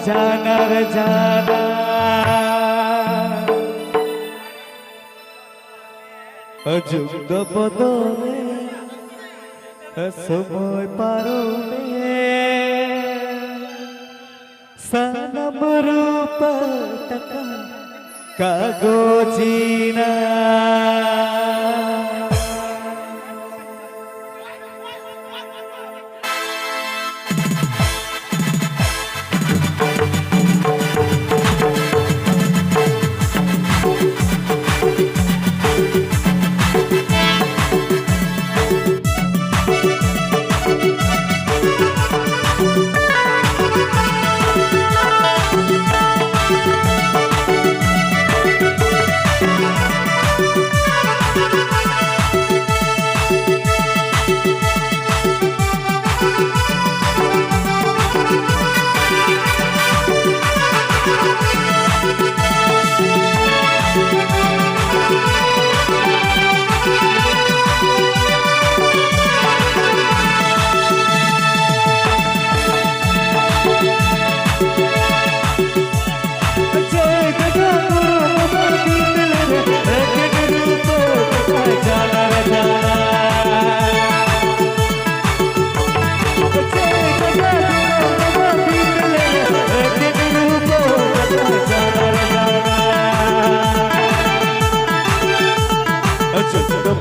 জানার জানা যুগ বদলে সময় পারলে সনম রূপ টাকা কাগজিনা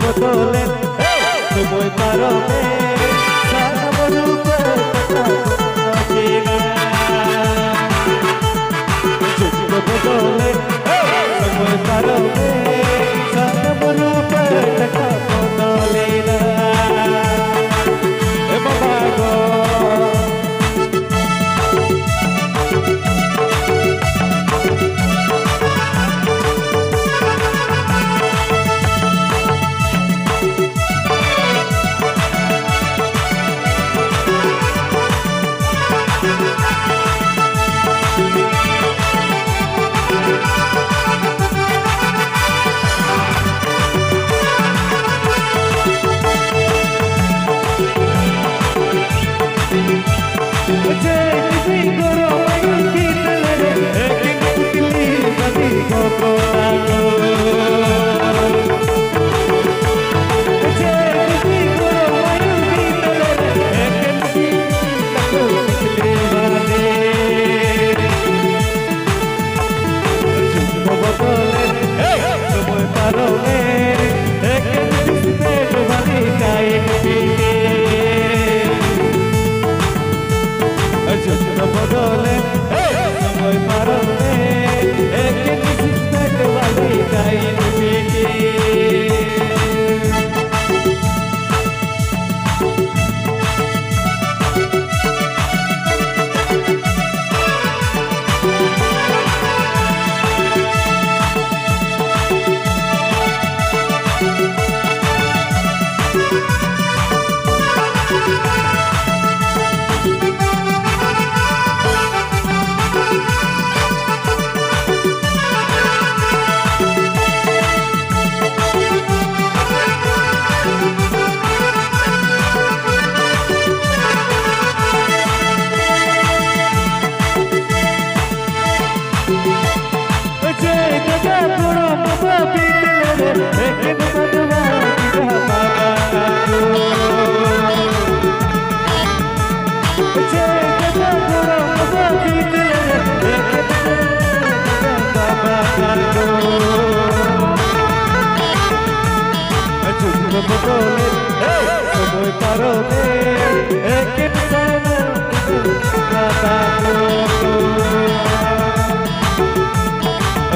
বদলে সময় পারবে সনম রূপ কাগজিনা যুগ বদলে সময় পারবে সনম রূপ কাগজিনা এ বাবা গো বদলে সময় পারলে সময় পারবে এক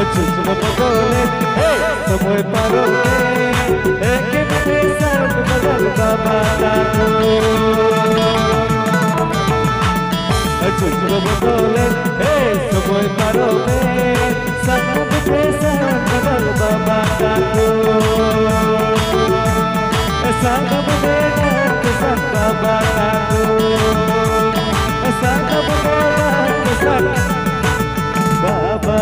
যুগ বদলে সময় পারবে এক বদল বাবা যুগ বদলে সময় পারবে সনম বদল বাবা সনম বাবা সনম বাবা